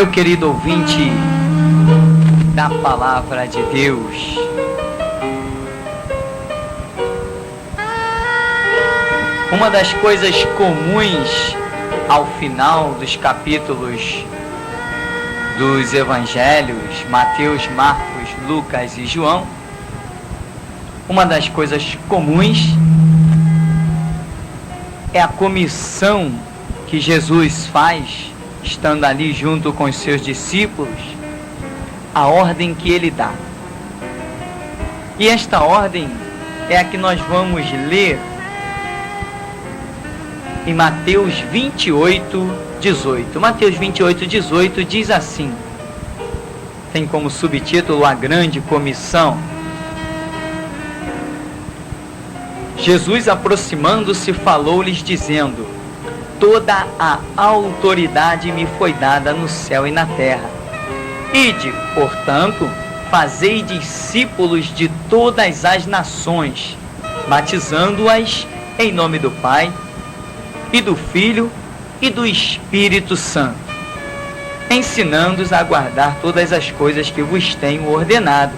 Meu querido ouvinte da Palavra de Deus, uma das coisas comuns ao final dos capítulos dos Evangelhos, Mateus, Marcos, Lucas e João, uma das coisas comuns é a comissão que Jesus faz, estando ali junto com os seus discípulos, a ordem que ele dá. E esta ordem é a que nós vamos ler em Mateus 28, 18. Mateus 28, 18 diz assim, tem como subtítulo a grande comissão. Jesus, aproximando-se, falou-lhes dizendo: toda a autoridade me foi dada no céu e na terra. Ide, portanto, fazei discípulos de todas as nações, batizando-as em nome do Pai, e do Filho, e do Espírito Santo, ensinando-os a guardar todas as coisas que vos tenho ordenado,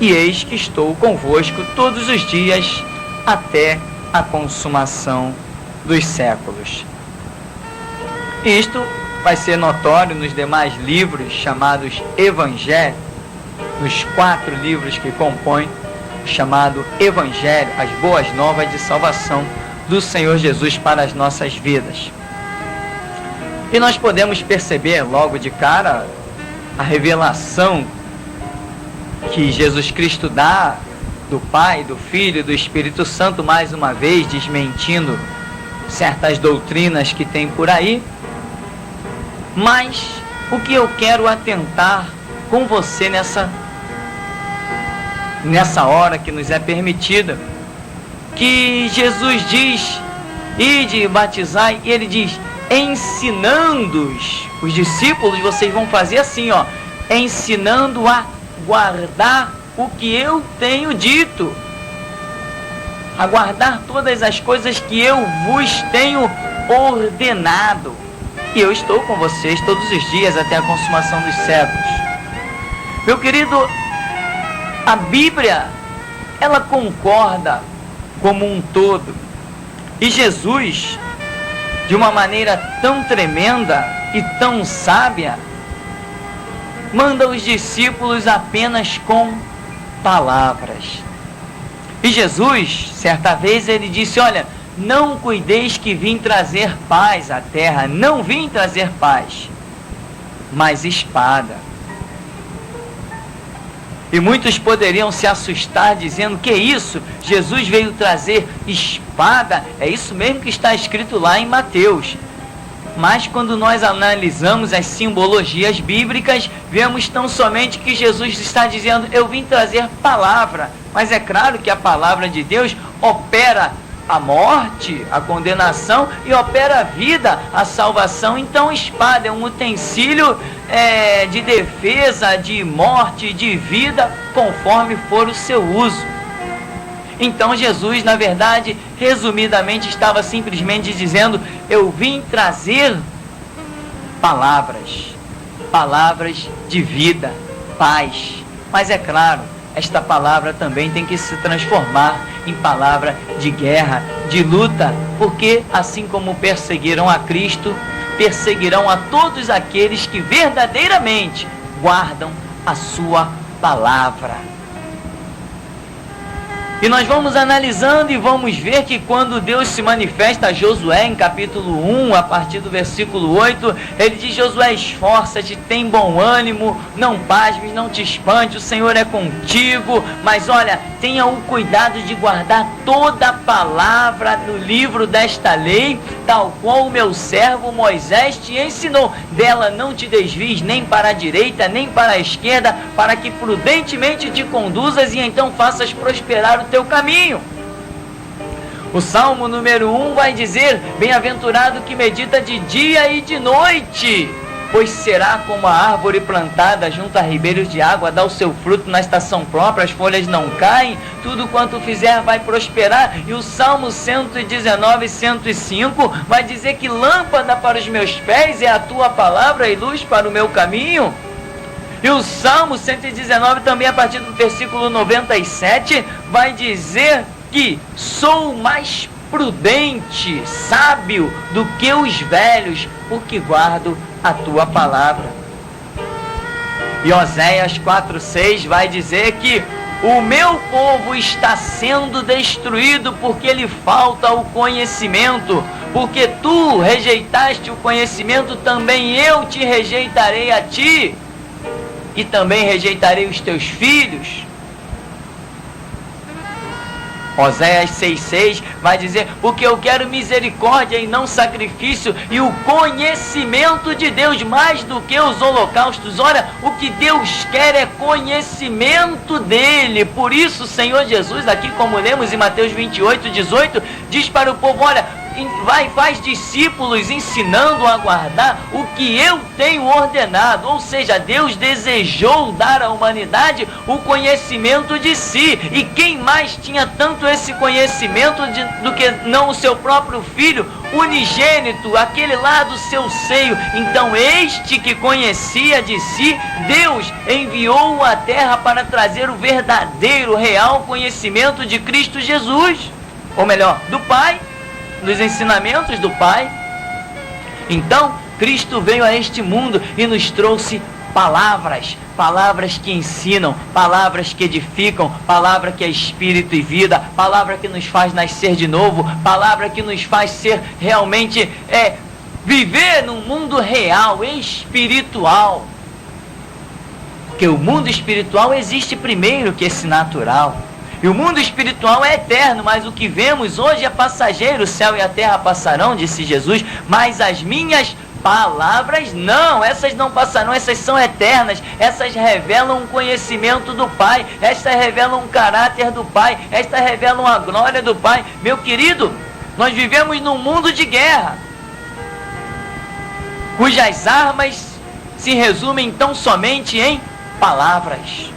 e eis que estou convosco todos os dias, até a consumação dos séculos. Isto vai ser notório nos demais livros chamados Evangelho, nos 4 livros que compõem o chamado Evangelho, as boas novas de salvação do Senhor Jesus para as nossas vidas. E nós podemos perceber logo de cara a revelação que Jesus Cristo dá do Pai, do Filho e do Espírito Santo, mais uma vez desmentindo certas doutrinas que tem por aí. Mas o que eu quero atentar com você nessa hora que nos é permitida, que Jesus diz: ide e batizai, e ele diz: ensinando-os, os discípulos, vocês vão fazer assim, ensinando a guardar o que eu tenho dito, a guardar todas as coisas que eu vos tenho ordenado. E eu estou com vocês todos os dias até a consumação dos séculos. Meu querido, a Bíblia, ela concorda como um todo. E Jesus, de uma maneira tão tremenda e tão sábia, manda os discípulos apenas com palavras. E Jesus, certa vez, ele disse: olha, não cuideis que vim trazer paz à terra. Não vim trazer paz, mas espada. E muitos poderiam se assustar dizendo: que isso? Jesus veio trazer espada? É isso mesmo que está escrito lá em Mateus. Mas quando nós analisamos as simbologias bíblicas, vemos tão somente que Jesus está dizendo: eu vim trazer palavra. Mas é claro que a palavra de Deus opera a morte, a condenação, e opera a vida, a salvação. Então espada é um utensílio de defesa, de morte, de vida, conforme for o seu uso. Então Jesus, na verdade, resumidamente, estava simplesmente dizendo: eu vim trazer palavras de vida, paz. Mas é claro, esta palavra também tem que se transformar em palavra de guerra, de luta, porque assim como perseguiram a Cristo, perseguirão a todos aqueles que verdadeiramente guardam a sua palavra. E nós vamos analisando e vamos ver que quando Deus se manifesta a Josué em capítulo 1, a partir do versículo 8, ele diz: Josué, esforça-te, tem bom ânimo, não pasmes, não te espante, o Senhor é contigo, mas olha, tenha o cuidado de guardar toda a palavra no livro desta lei, tal qual o meu servo Moisés te ensinou. Dela não te desvies nem para a direita, nem para a esquerda, para que prudentemente te conduzas e então faças prosperar o teu caminho. O Salmo número 1 vai dizer: bem-aventurado que medita de dia e de noite pois será como a árvore plantada junto a ribeiros de água, dá o seu fruto na estação própria, as folhas não caem, tudo quanto fizer vai prosperar. E o Salmo 119, 105 vai dizer que lâmpada para os meus pés é a tua palavra e luz para o meu caminho. E o Salmo 119 também, a partir do versículo 97, vai dizer que sou mais prudente, sábio do que os velhos, porque guardo a tua palavra. E Oséias 4:6 vai dizer que o meu povo está sendo destruído porque lhe falta o conhecimento. Porque tu rejeitaste o conhecimento, também eu te rejeitarei a ti, e também rejeitarei os teus filhos. Oséias 6,6 vai dizer, porque eu quero misericórdia e não sacrifício, e o conhecimento de Deus mais do que os holocaustos. Ora, o que Deus quer é conhecimento dele. Por isso o Senhor Jesus, aqui como lemos em Mateus 28:18, diz para o povo, olha, vai, faz discípulos ensinando a guardar o que eu tenho ordenado. Ou seja, Deus desejou dar à humanidade o conhecimento de si. E quem mais tinha tanto esse conhecimento do que não o seu próprio Filho unigênito, aquele lá do seu seio? Então este que conhecia de si, Deus enviou-o à terra para trazer o verdadeiro, real conhecimento de Cristo Jesus. Ou melhor, do Pai, nos ensinamentos do Pai. Então, Cristo veio a este mundo e nos trouxe palavras, palavras que ensinam, palavras que edificam, palavra que é espírito e vida, palavra que nos faz nascer de novo, palavra que nos faz ser realmente, viver num mundo real, espiritual. Porque o mundo espiritual existe primeiro que esse natural. E o mundo espiritual é eterno, mas o que vemos hoje é passageiro. O céu e a terra passarão, disse Jesus, mas as minhas palavras não, essas não passarão, essas são eternas. Essas revelam um conhecimento do Pai, estas revelam um caráter do Pai, estas revelam a glória do Pai. Meu querido, nós vivemos num mundo de guerra, cujas armas se resumem tão somente em palavras.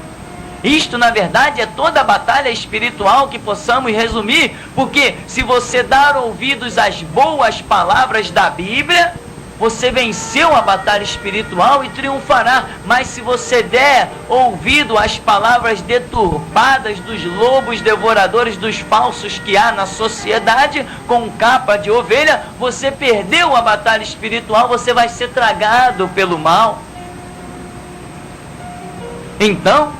Isto, na verdade, é toda a batalha espiritual que possamos resumir, porque se você dar ouvidos às boas palavras da Bíblia, você venceu a batalha espiritual e triunfará. Mas se você der ouvido às palavras deturpadas dos lobos devoradores, dos falsos que há na sociedade, com capa de ovelha, você perdeu a batalha espiritual, você vai ser tragado pelo mal. Então,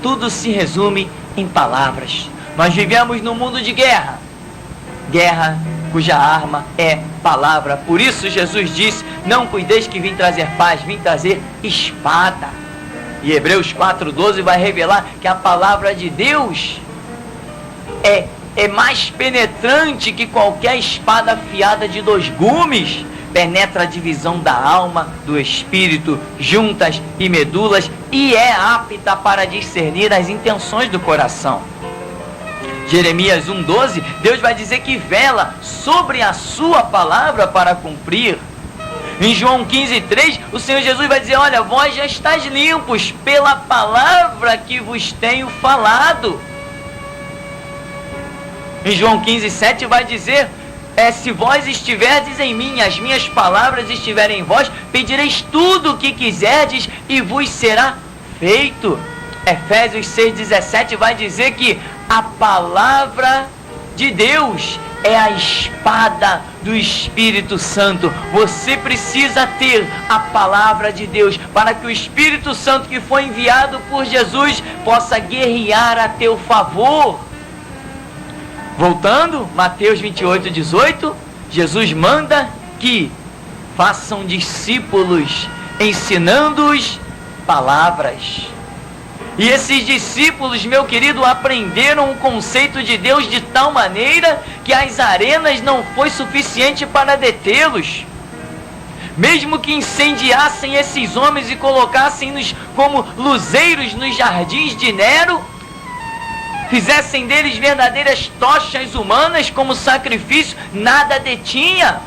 tudo se resume em palavras. Nós vivemos num mundo de guerra. Guerra cuja arma é palavra. Por isso Jesus disse, não cuideis que vim trazer paz, vim trazer espada. E Hebreus 4:12 vai revelar que a palavra de Deus é mais penetrante que qualquer espada afiada de 2 gumes. Penetra a divisão da alma, do espírito, juntas e medulas, e é apta para discernir as intenções do coração. Jeremias 1:12, Deus vai dizer que vela sobre a sua palavra para cumprir. Em João 15:3, o Senhor Jesus vai dizer, olha, vós já estáis limpos pela palavra que vos tenho falado. Em João 15:7 vai dizer, se vós estiverdes em mim, as minhas palavras estiverem em vós, pedireis tudo o que quiserdes e vos será feito. Efésios 6:17 vai dizer que a palavra de Deus é a espada do Espírito Santo. Você precisa ter a palavra de Deus para que o Espírito Santo que foi enviado por Jesus possa guerrear a teu favor. Voltando, Mateus 28:18, Jesus manda que façam discípulos, ensinando-os palavras. E esses discípulos, meu querido, aprenderam o conceito de Deus de tal maneira que as arenas não foi suficiente para detê-los. Mesmo que incendiassem esses homens e colocassem-nos como luzeiros nos jardins de Nero, fizessem deles verdadeiras tochas humanas como sacrifício, nada detinha.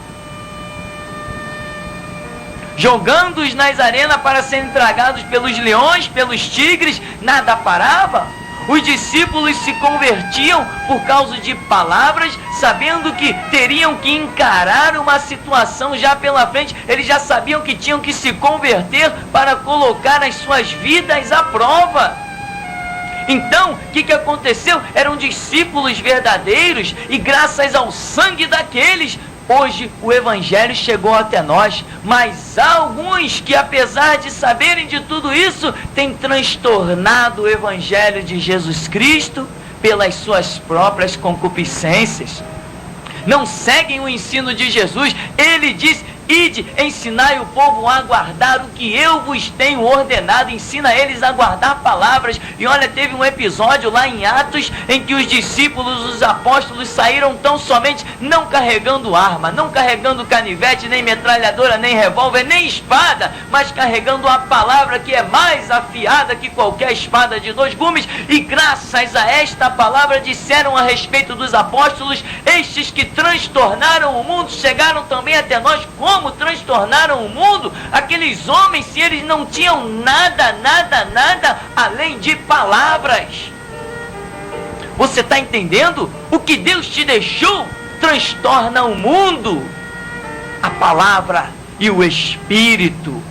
jogando-os nas arenas para serem tragados pelos leões, pelos tigres, nada parava. Os discípulos se convertiam por causa de palavras, sabendo que teriam que encarar uma situação já pela frente. Eles já sabiam que tinham que se converter para colocar as suas vidas à prova. Então, o que aconteceu? Eram discípulos verdadeiros e graças ao sangue daqueles, hoje o Evangelho chegou até nós. Mas há alguns que, apesar de saberem de tudo isso, têm transtornado o Evangelho de Jesus Cristo pelas suas próprias concupiscências. Não seguem o ensino de Jesus. Ele diz: ide, ensinai o povo a guardar o que eu vos tenho ordenado. Ensina eles a guardar palavras. E olha, teve um episódio lá em Atos em que os discípulos, os apóstolos, saíram tão somente não carregando arma, não carregando canivete, nem metralhadora, nem revólver, nem espada, mas carregando a palavra que é mais afiada que qualquer espada de 2 gumes. E graças a esta palavra disseram a respeito dos apóstolos: estes que transtornaram o mundo chegaram também até nós. Como transtornaram o mundo? Aqueles homens, se eles não tinham nada além de palavras. Você está entendendo? O que Deus te deixou transtorna o mundo. A palavra e o Espírito.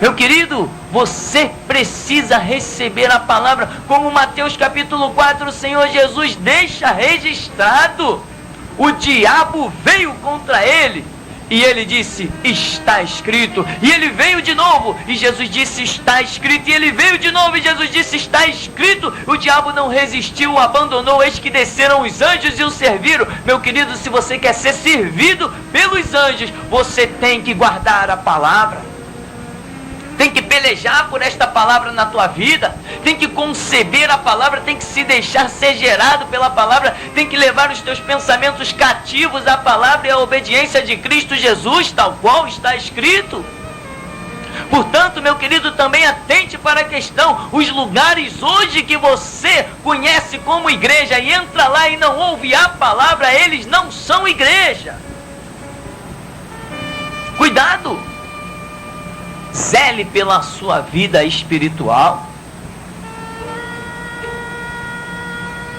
Meu querido, você precisa receber a palavra. Como Mateus capítulo 4, o Senhor Jesus deixa registrado. O diabo veio contra ele e ele disse: está escrito. E ele veio de novo e Jesus disse: está escrito. E ele veio de novo e Jesus disse: está escrito. O diabo não resistiu, o abandonou. Eis que desceram os anjos e o serviram. Meu querido, se você quer ser servido pelos anjos, você tem que guardar a palavra. Tem que pelejar por esta palavra na tua vida. Tem que conceber a palavra. Tem que se deixar ser gerado pela palavra. Tem que levar os teus pensamentos cativos à palavra e à obediência de Cristo Jesus, tal qual está escrito. Portanto, meu querido, também atente para a questão. Os lugares hoje que você conhece como igreja e entra lá e não ouve a palavra, eles não são igreja. Cuidado! Zele pela sua vida espiritual.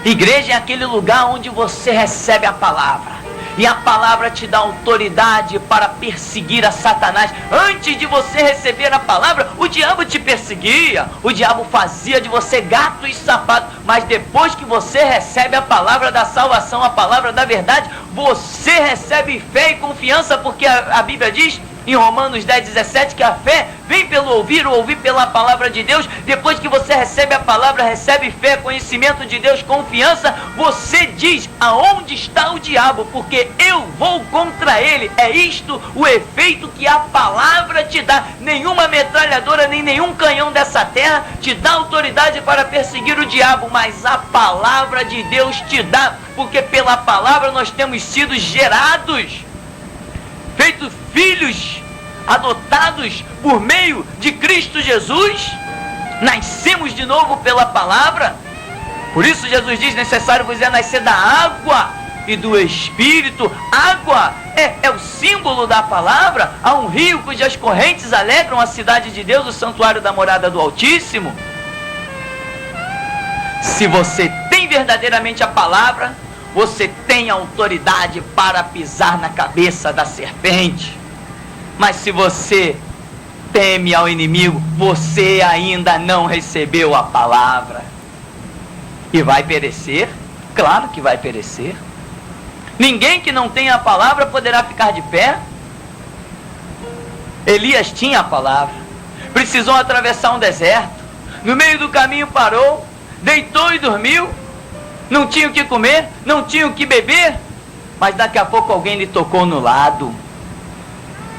Igreja é aquele lugar onde você recebe a palavra. E a palavra te dá autoridade para perseguir a Satanás. Antes de você receber a palavra, o diabo te perseguia. O diabo fazia de você gato e sapato. Mas depois que você recebe a palavra da salvação, a palavra da verdade, você recebe fé e confiança, porque a Bíblia diz em Romanos 10:17 que a fé vem pelo ouvir, o ouvir pela palavra de Deus. Depois que você recebe a palavra, recebe fé, conhecimento de Deus, confiança, você diz: aonde está o diabo? Porque eu vou contra ele. É isto o efeito que a palavra te dá. Nenhuma metralhadora, nem nenhum canhão dessa terra te dá autoridade para perseguir o diabo, mas a palavra de Deus te dá, porque pela palavra nós temos sido gerados, feitos filhos adotados por meio de Cristo Jesus. Nascemos de novo pela palavra. Por isso Jesus diz: necessário vos é nascer da água e do Espírito. Água é o símbolo da palavra. Há um rio cujas correntes alegram a cidade de Deus, o santuário da morada do Altíssimo. Se você tem verdadeiramente a palavra, você tem autoridade para pisar na cabeça da serpente. Mas se você teme ao inimigo, você ainda não recebeu a palavra. E vai perecer? Claro que vai perecer. Ninguém que não tenha a palavra poderá ficar de pé. Elias tinha a palavra. Precisou atravessar um deserto. No meio do caminho parou, deitou e dormiu. Não tinha o que comer, não tinha o que beber. Mas daqui a pouco alguém lhe tocou no lado.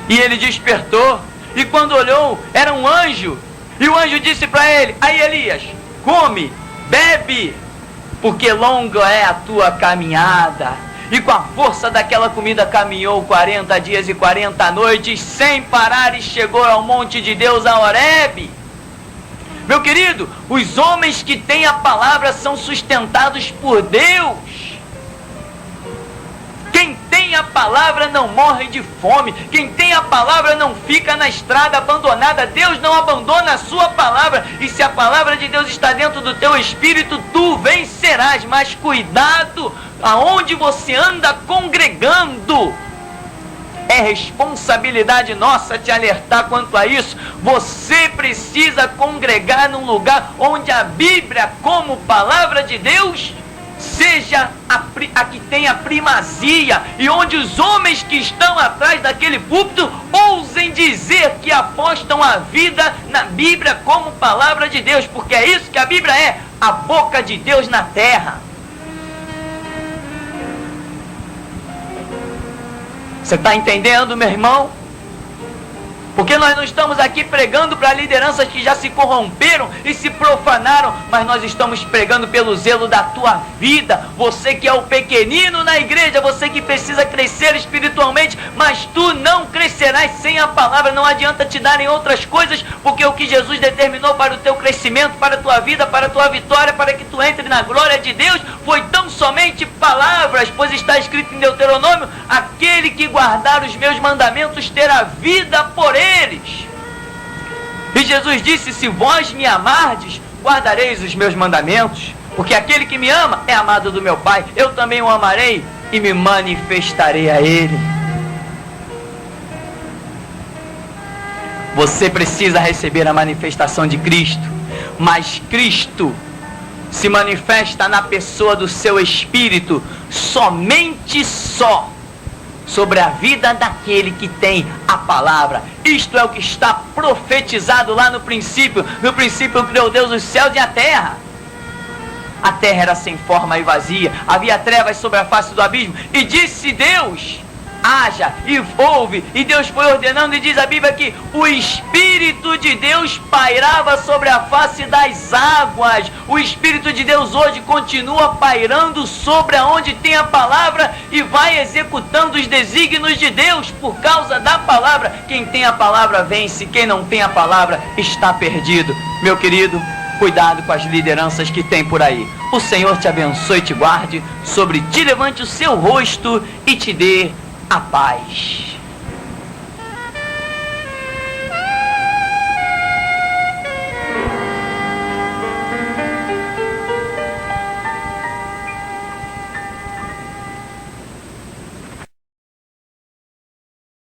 E ele despertou. E quando olhou, era um anjo. E o anjo disse para ele: aí Elias, come, bebe, porque longa é a tua caminhada. E com a força daquela comida caminhou 40 dias e 40 noites sem parar, e chegou ao monte de Deus, a Horebe. Meu querido, os homens que têm a palavra são sustentados por Deus. Quem tem a palavra não morre de fome. Quem tem a palavra não fica na estrada abandonada. Deus não abandona a sua palavra. E se a palavra de Deus está dentro do teu espírito, tu vencerás. Mas cuidado aonde você anda congregando. É responsabilidade nossa te alertar quanto a isso. Você precisa congregar num lugar onde a Bíblia, como palavra de Deus, seja a que tenha primazia, e onde os homens que estão atrás daquele púlpito ousem dizer que apostam a vida na Bíblia como palavra de Deus, porque é isso que a Bíblia é, a boca de Deus na terra. Você está entendendo, meu irmão? Porque nós não estamos aqui pregando para lideranças que já se corromperam e se profanaram, mas nós estamos pregando pelo zelo da tua vida. Você que é o pequenino na igreja, você que precisa crescer espiritualmente, mas tu não crescerás sem a palavra. Não adianta te darem outras coisas, porque o que Jesus determinou para o teu crescimento, para a tua vida, para a tua vitória, para que tu entre na glória de Deus, foi tão somente palavras, pois está escrito em Deuteronômio: aquele que guardar os meus mandamentos terá vida por eles. E Jesus disse: se vós me amardes, guardareis os meus mandamentos, porque aquele que me ama é amado do meu Pai. Eu também o amarei e me manifestarei a ele. Você precisa receber a manifestação de Cristo, mas Cristo se manifesta na pessoa do seu Espírito somente sobre a vida daquele que tem a palavra. Isto é o que está profetizado lá no princípio. No princípio criou Deus os céus e a terra. A terra era sem forma e vazia, havia trevas sobre a face do abismo, e disse Deus: haja, e houve. E Deus foi ordenando, e diz a Bíblia que o Espírito de Deus pairava sobre a face das águas. O Espírito de Deus hoje continua pairando sobre aonde tem a palavra, e vai executando os desígnios de Deus por causa da palavra. Quem tem a palavra vence, quem não tem a palavra está perdido. Meu querido, cuidado com as lideranças que tem por aí. O Senhor te abençoe e te guarde, sobre ti levante o seu rosto e te dê a paz.